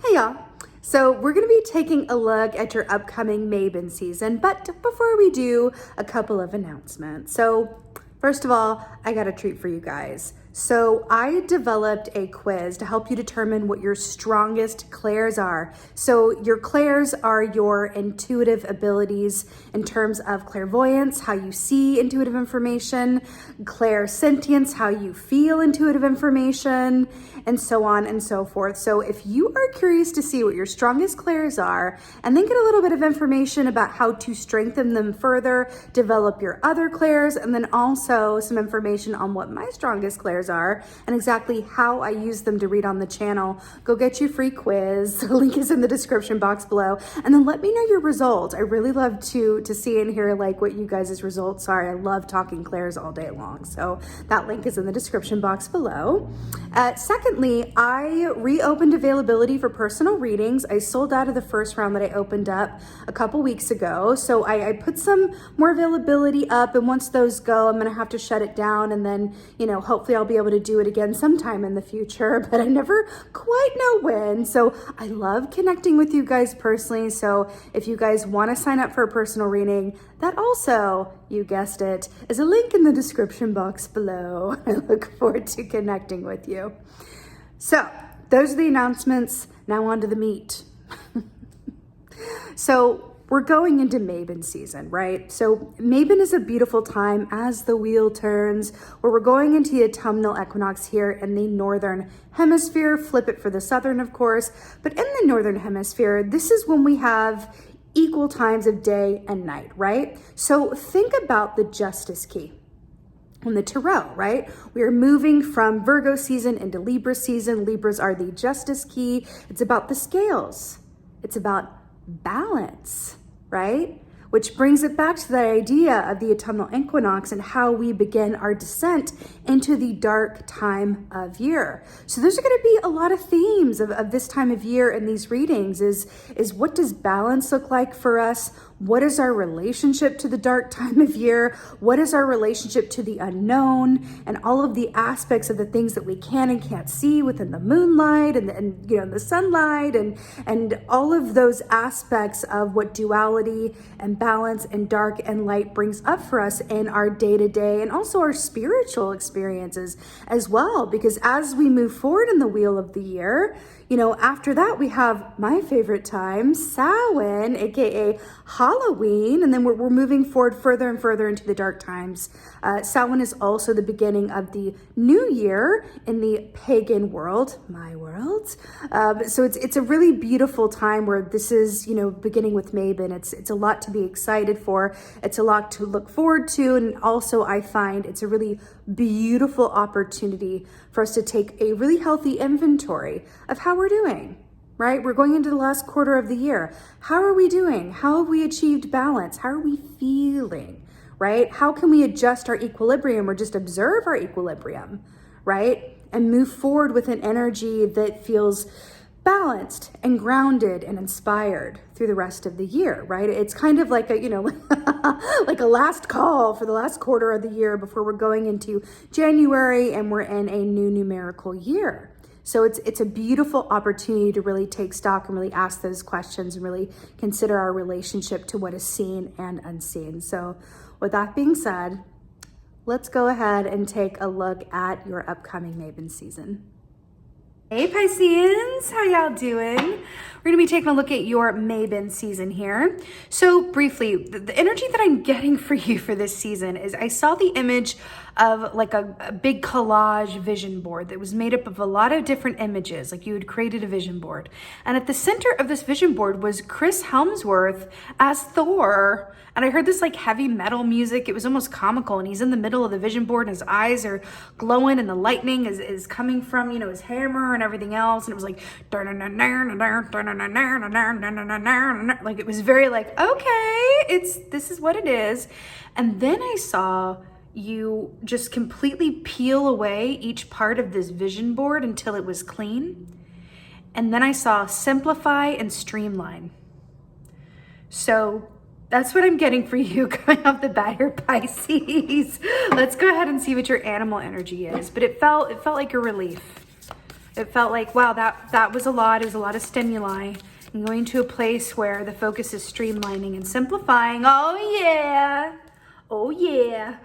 Hey y'all. So we're going to be taking a look at your upcoming Mabon season, but before we do, a couple of announcements. So first of all, I got a treat for you guys. So I developed a quiz to help you determine what your strongest clairs are. So your clairs are your intuitive abilities in terms of clairvoyance, how you see intuitive information, clairsentience, how you feel intuitive information, and so on and so forth. So if you are curious to see what your strongest clairs are, and then get a little bit of information about how to strengthen them further, develop your other clairs, and then also some information on what my strongest clairs are and exactly how I use them to read on the channel, go get your free quiz. The link is in the description box below, and then let me know your results. I really love to see and hear like what you guys' results are. I love talking clairs all day long, so that link is in the description box below. Secondly, I reopened availability for personal readings. I sold out of the first round that I opened up a couple weeks ago, so I put some more availability up, and once those go, I'm gonna have to shut it down, and then hopefully I'll be able to do it again sometime in the future, but I never quite know when. So I love connecting with you guys personally, so if you guys want to sign up for a personal reading, that also, you guessed it, is a link in the description box below. I look forward to connecting with you. So those are the announcements. Now on to the meat. So we're going into Mabon season, right? So Mabon is a beautiful time as the wheel turns, where we're going into the autumnal equinox here in the northern hemisphere. Flip it for the southern, of course. But in the northern hemisphere, this is when we have equal times of day and night, right? So think about the justice key on the tarot, right? We are moving from Virgo season into Libra season. Libras are the justice key. It's about the scales. It's about balance, right? Which brings it back to that idea of the autumnal equinox and how we begin our descent into the dark time of year. So there's going to be a lot of themes of this time of year in these readings is what does balance look like for us? What is our relationship to the dark time of year? What is our relationship to the unknown and all of the aspects of the things that we can and can't see within the moonlight and the sunlight and all of those aspects of what duality and balance and dark and light brings up for us in our day-to-day and also our spiritual experiences as well. Because as we move forward in the wheel of the year, after that, we have my favorite time, Samhain, aka Halloween, and then we're moving forward further and further into the dark times. Samhain is also the beginning of the new year in the pagan world, my world. So it's a really beautiful time where this is, beginning with Mabon. It's a lot to be excited for. It's a lot to look forward to, and also I find it's a really beautiful opportunity for us to take a really healthy inventory of how we're doing, right? We're going into the last quarter of the year. How are we doing? How have we achieved balance? How are we feeling, right? How can we adjust our equilibrium or just observe our equilibrium, right? And move forward with an energy that feels balanced and grounded and inspired through the rest of the year, right? It's kind of like a, like a last call for the last quarter of the year before we're going into January and we're in a new numerical year. So it's a beautiful opportunity to really take stock and really ask those questions and really consider our relationship to what is seen and unseen. So with that being said, let's go ahead and take a look at your upcoming Mabon season. Hey Pisces, how y'all doing? We're gonna be taking a look at your Mabon season here. So briefly, the energy that I'm getting for you for this season is I saw the image of like a big collage vision board that was made up of a lot of different images, like you had created a vision board. And at the center of this vision board was Chris Hemsworth as Thor. And I heard this like heavy metal music. It was almost comical, and he's in the middle of the vision board and his eyes are glowing and the lightning is coming from, his hammer and everything else. And it was like, like it was very like, okay, this is what it is. And then I saw you just completely peel away each part of this vision board until it was clean. And then I saw simplify and streamline. So that's what I'm getting for you coming off the bat here, Pisces. Let's go ahead and see what your animal energy is. But it felt like a relief. It felt like, wow, that was a lot. It was a lot of stimuli. And going to a place where the focus is streamlining and simplifying. Oh yeah. Oh yeah.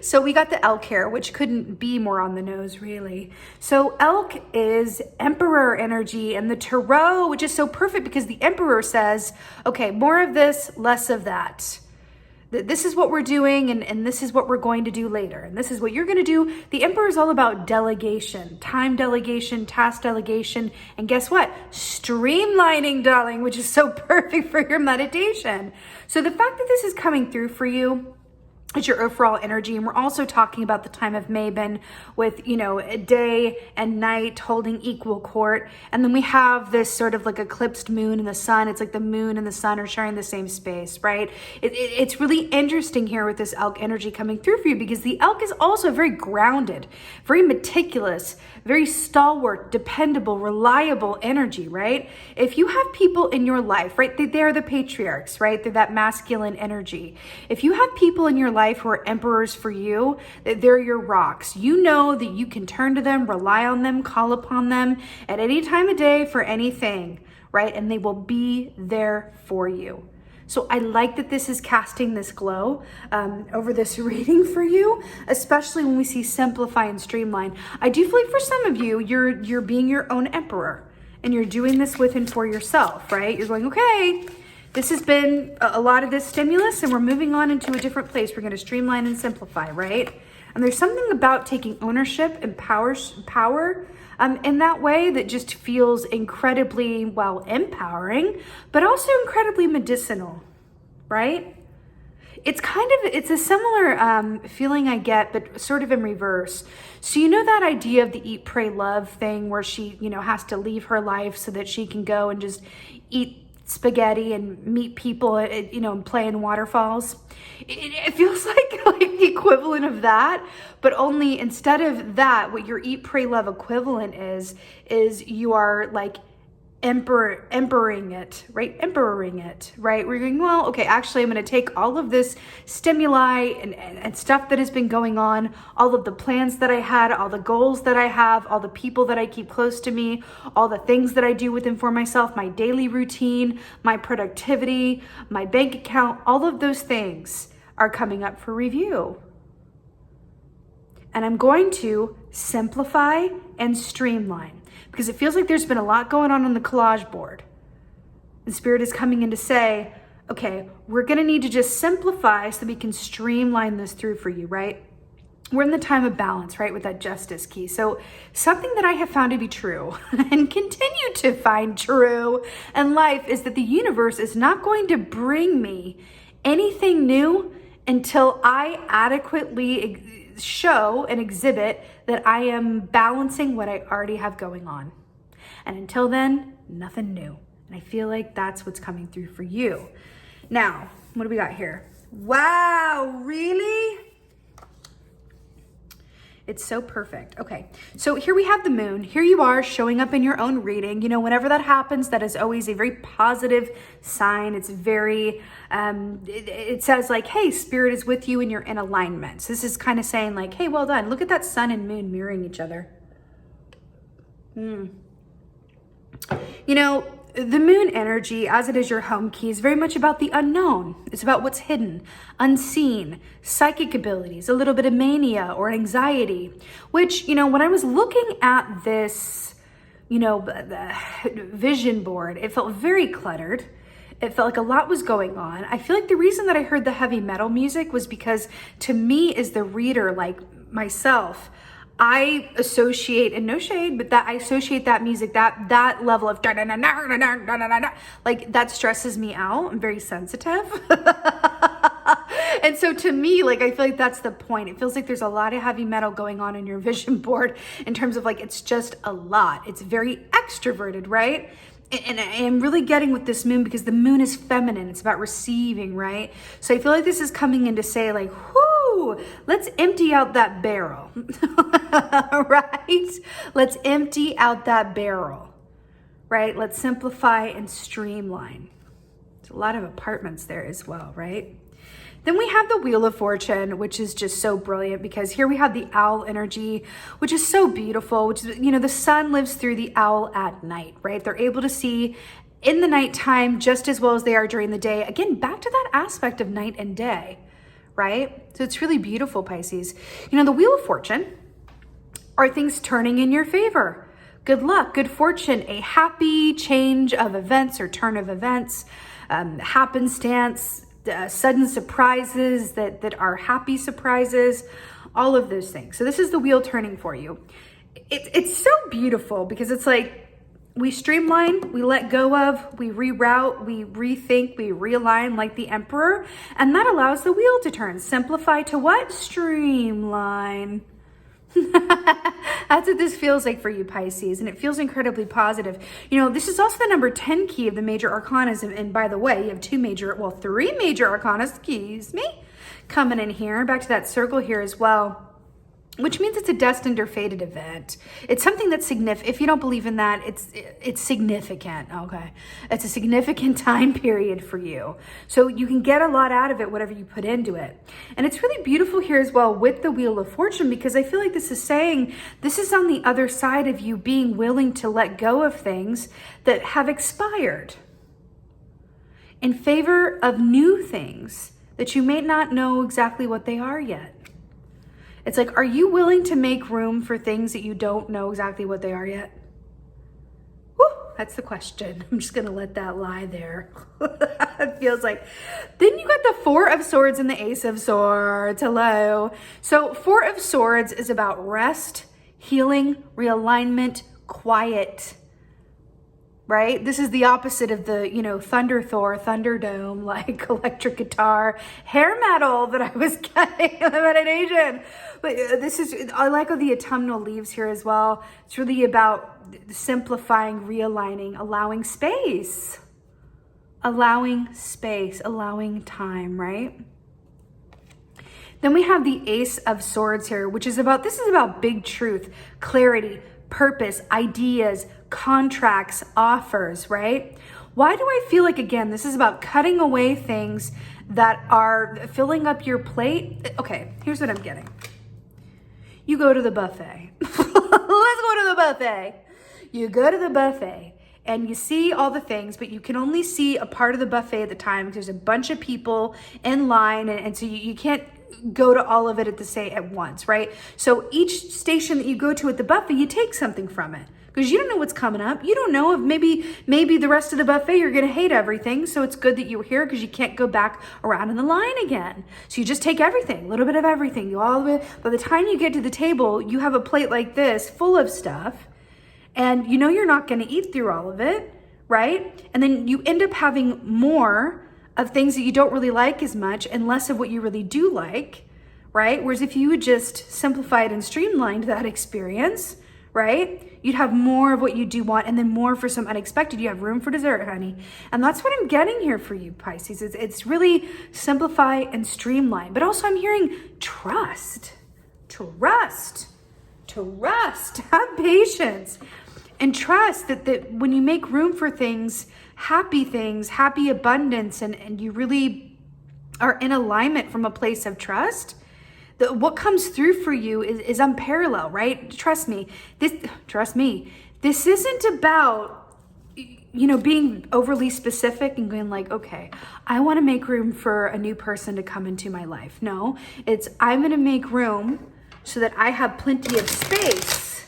So we got the elk here, which couldn't be more on the nose, really. So elk is emperor energy, and the tarot, which is so perfect because the emperor says, okay, more of this, less of that. This is what we're doing, and this is what we're going to do later. And this is what you're going to do. The emperor is all about delegation, time delegation, task delegation. And guess what? Streamlining, darling, which is so perfect for your meditation. So the fact that this is coming through for you, it's your overall energy. And we're also talking about the time of Mabon with, a day and night holding equal court. And then we have this sort of like eclipsed moon and the sun. It's like the moon and the sun are sharing the same space, right? It's really interesting here with this elk energy coming through for you, because the elk is also very grounded, very meticulous, very stalwart, dependable, reliable energy, right? If you have people in your life, right, they're the patriarchs, right? They're that masculine energy. If you have people in your life who are emperors for you, that they're your rocks. You know that you can turn to them, rely on them, call upon them at any time of day for anything, right? And they will be there for you. So I like that this is casting this glow over this reading for you, especially when we see simplify and streamline. I do feel like for some of you, you're being your own emperor, and you're doing this with and for yourself, right? You're going, okay, this has been a lot of this stimulus, and we're moving on into a different place. We're going to streamline and simplify, right? And there's something about taking ownership and power in that way that just feels incredibly, well, empowering, but also incredibly medicinal, right? It's a similar feeling I get, but sort of in reverse. So you know that idea of the eat, pray, love thing where she, has to leave her life so that she can go and just eat spaghetti and meet people, and play in waterfalls. It feels like the equivalent of that, but only instead of that, what your eat, pray, love equivalent is you are like emperoring it, right? Emperoring it, right? We're going, well, okay, actually I'm going to take all of this stimuli and stuff that has been going on, all of the plans that I had, all the goals that I have, all the people that I keep close to me, all the things that I do with and for myself, my daily routine, my productivity, my bank account, all of those things are coming up for review. And I'm going to simplify and streamline, because it feels like there's been a lot going on the collage board. And Spirit is coming in to say, okay, we're going to need to just simplify so that we can streamline this through for you, right? We're in the time of balance, right, with that justice key. So something that I have found to be true and continue to find true in life is that the universe is not going to bring me anything new until I adequately show and exhibit that I am balancing what I already have going on. And until then, nothing new. And I feel like that's what's coming through for you. Now, what do we got here? Wow, really? It's so perfect. Okay, so here we have the moon. Here you are showing up in your own reading. Whenever that happens, that is always a very positive sign. It's very, it says like, hey, Spirit is with you and you're in alignment. So this is kind of saying like, hey, well done. Look at that sun and moon mirroring each other. The moon energy, as it is your home key, is very much about the unknown. It's about what's hidden, unseen, psychic abilities, a little bit of mania or anxiety, which, when I was looking at this, the vision board, it felt very cluttered. It felt like a lot was going on. I feel like the reason that I heard the heavy metal music was because, to me as the reader, like myself, I associate, and no shade, but that I associate that music, that level of like that stresses me out. I'm very sensitive. And so to me, like, I feel like that's the point. It feels like there's a lot of heavy metal going on in your vision board in terms of like, it's just a lot. It's very extroverted, right? And I am really getting with this moon because the moon is feminine. It's about receiving, right? So I feel like this is coming in to say like, whoo, let's empty out that barrel, right? Let's empty out that barrel, right? Let's simplify and streamline. There's a lot of apartments there as well, right? Then we have the Wheel of Fortune, which is just so brilliant because here we have the owl energy, which is so beautiful, which is, the sun lives through the owl at night, right? They're able to see in the nighttime just as well as they are during the day. Again, back to that aspect of night and day, right? So it's really beautiful, Pisces. The Wheel of Fortune are things turning in your favor. Good luck, good fortune, a happy change of events or turn of events, happenstance, sudden surprises that are happy surprises, all of those things. So this is the wheel turning for you. It's so beautiful because it's like we streamline, we let go of, we reroute, we rethink, we realign like the emperor, and that allows the wheel to turn. Simplify to what? Streamline. That's what this feels like for you, Pisces, and it feels incredibly positive. This is also the number 10 key of the major arcanas, and by the way, you have three major arcanas, excuse me, coming in here, back to that circle here as well, which means it's a destined or fated event. It's something that's significant. If you don't believe in that, it's significant, okay? It's a significant time period for you. So you can get a lot out of it, whatever you put into it. And it's really beautiful here as well with the Wheel of Fortune, because I feel like this is saying, this is on the other side of you being willing to let go of things that have expired in favor of new things that you may not know exactly what they are yet. It's like, are you willing to make room for things that you don't know exactly what they are yet? Woo, that's the question. I'm just going to let that lie there. It feels like. Then you got the Four of Swords and the Ace of Swords. Hello. So Four of Swords is about rest, healing, realignment, quiet. Right? This is the opposite of the, Thunder Thor, Thunderdome, like electric guitar, hair metal that I was getting in the meditation. But I like all the autumnal leaves here as well. It's really about simplifying, realigning, allowing space, allowing time, right? Then we have the Ace of Swords here, which is about big truth, clarity, purpose, ideas, contracts, offers, right? Why do I feel like, again, this is about cutting away things that are filling up your plate? Okay, here's what I'm getting. You go to the buffet. Let's go to the buffet. You go to the buffet and you see all the things, but you can only see a part of the buffet at the time because there's a bunch of people in line, and so you can't go to all of it at once, right? So each station that you go to at the buffet, you take something from it because you don't know what's coming up. You don't know if maybe the rest of the buffet you're gonna hate everything. So it's good that you were here because you can't go back around in the line again. So you just take everything, a little bit of everything. By the time you get to the table, you have a plate like this full of stuff, and you're not gonna eat through all of it, right? And then you end up having more of things that you don't really like as much and less of what you really do like, right? Whereas if you would just simplified and streamlined that experience, right? You'd have more of what you do want and then more for some unexpected. You have room for dessert, honey. And that's what I'm getting here for you, Pisces. It's really simplify and streamline. But also I'm hearing trust. Have patience. And trust that when you make room for things, happy abundance, and you really are in alignment from a place of trust, what comes through for you is unparalleled, right? Trust me. This isn't about, being overly specific and going like, okay, I want to make room for a new person to come into my life. No, it's I'm going to make room so that I have plenty of space,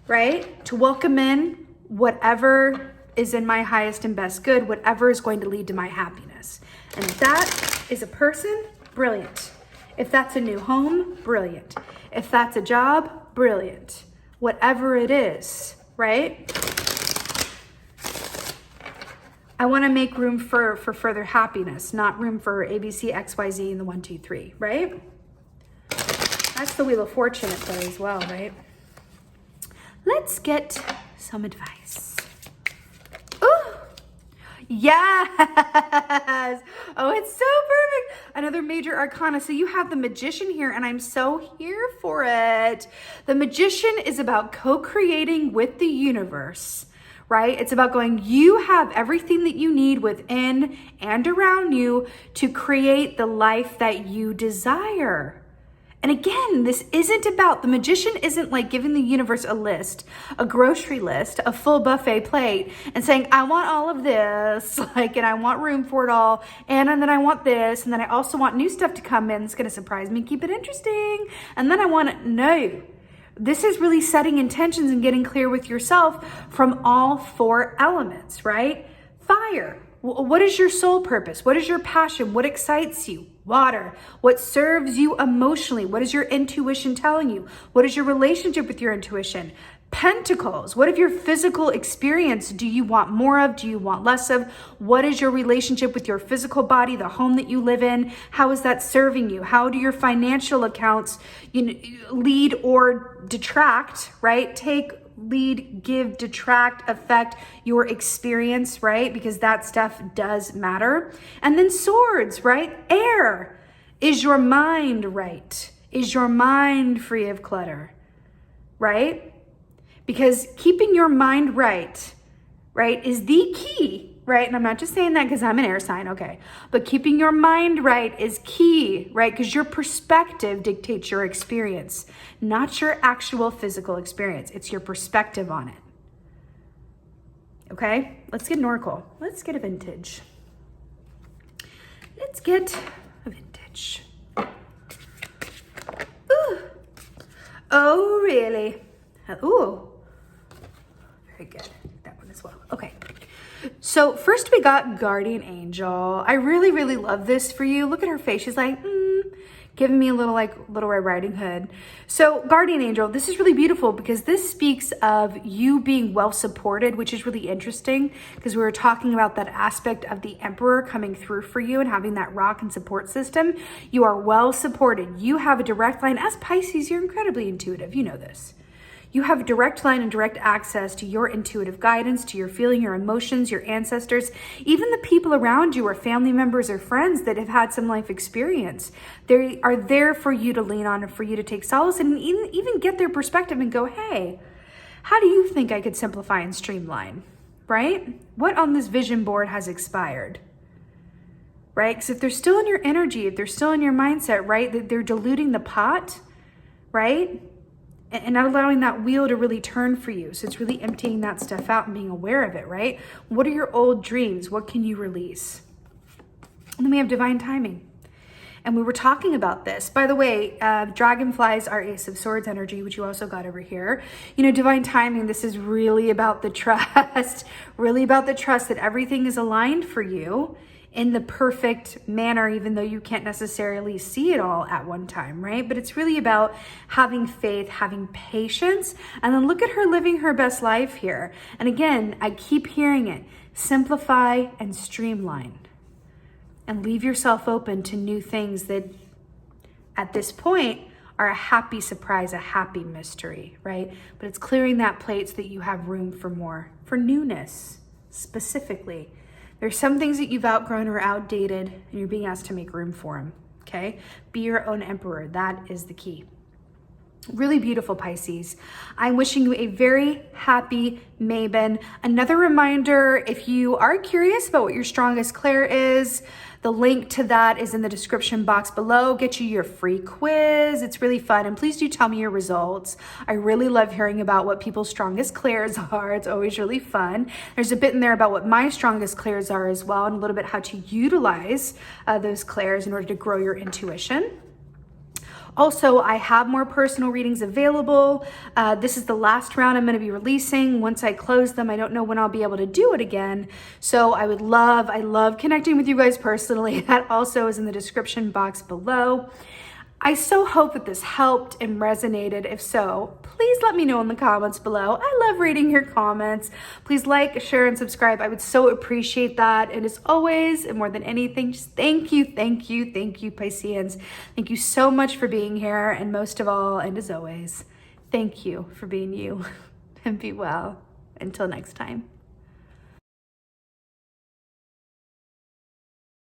right? To welcome in whatever is in my highest and best good, whatever is going to lead to my happiness. And if that is a person, brilliant. If that's a new home, brilliant. If that's a job, brilliant. Whatever it is, right? I want to make room for further happiness, not room for ABC, XYZ, and the 1, 2, 3, right? That's the Wheel of Fortune at play as well, right? Let's get some advice. Oh, yes. Oh, it's so perfect. Another major arcana. So you have the Magician here, and I'm so here for it. The Magician is about co-creating with the universe, right? It's about going, you have everything that you need within and around you to create the life that you desire. And again, this isn't about, the magician isn't like giving the universe a list, a grocery list, a full buffet plate and saying, I want all of this, like, and I want room for it all. And then I want this. And then I also want new stuff to come in. It's going to surprise me, keep it interesting. And then I want it. No, this is really setting intentions and getting clear with yourself from all 4 elements, right? Fire. What is your soul purpose? What is your passion? What excites you? Water. What serves you emotionally? What is your intuition telling you? What is your relationship with your intuition? Pentacles. What of your physical experience do you want more of? Do you want less of? What is your relationship with your physical body, the home that you live in? How is that serving you? How do your financial accounts lead or detract, right? Take, lead, give, detract, affect your experience, right? Because that stuff does matter. And then swords, right? Air. Is your mind right? Is your mind free of clutter, right? Because keeping your mind right, is the key, right? And I'm not just saying that because I'm an air sign, okay? But keeping your mind right is key, right? Because your perspective dictates your experience, not your actual physical experience. It's your perspective on it. Okay? Let's get an oracle. Let's get a vintage. Let's get a vintage. Ooh. Oh, really? Ooh. Very good. That one as well. Okay. So first we got Guardian Angel. I really, really love this for you. Look at her face. She's like, giving me a little like Little Red Riding Hood. So Guardian Angel, this is really beautiful because this speaks of you being well supported, which is really interesting because we were talking about that aspect of the Emperor coming through for you and having that rock and support system. You are well supported. You have a direct line. As Pisces, you're incredibly intuitive. You know this. You have a direct line and direct access to your intuitive guidance, to your feeling, your emotions, your ancestors, even the people around you or family members or friends that have had some life experience. They are there for you to lean on and for you to take solace and even get their perspective and go, hey, how do you think I could simplify and streamline, right? What on this vision board has expired, right? Because if they're still in your energy, if they're still in your mindset, right, that they're diluting the pot, right? And not allowing that wheel to really turn for you. So it's really emptying that stuff out and being aware of it, right? What are your old dreams? What can you release? And then we have divine timing. And we were talking about this. By the way, dragonflies are Ace of Swords energy, which you also got over here. You know, divine timing, this is really about the trust, really about the trust that everything is aligned for you in the perfect manner, even though you can't necessarily see it all at one time, right? But it's really about having faith, having patience, and then look at her living her best life here. And again, I keep hearing it, simplify and streamline, and leave yourself open to new things that at this point are a happy surprise, a happy mystery, right? But it's clearing that plate so that you have room for more, for newness specifically. There's some things that you've outgrown or outdated and you're being asked to make room for them, okay? Be your own emperor. That is the key. Really beautiful, Pisces. I'm wishing you a very happy Mabon. Another reminder, if you are curious about what your strongest clair is, the link to that is in the description box below. Get you your free quiz. It's really fun. And please do tell me your results. I really love hearing about what people's strongest clairs are. It's always really fun. There's a bit in there about what my strongest clairs are as well, and a little bit how to utilize those clairs in order to grow your intuition. Also, I have more personal readings available. This is the last round I'm going to be releasing. Once I close them, I don't know when I'll be able to do it again. So I love connecting with you guys personally. That also is in the description box below. I so hope that this helped and resonated. If so, please let me know in the comments below. I love reading your comments. Please like, share, and subscribe. I would so appreciate that. And as always, and more than anything, just thank you, Pisceans. Thank you so much for being here. And most of all, and as always, thank you for being you. And be well. Until next time.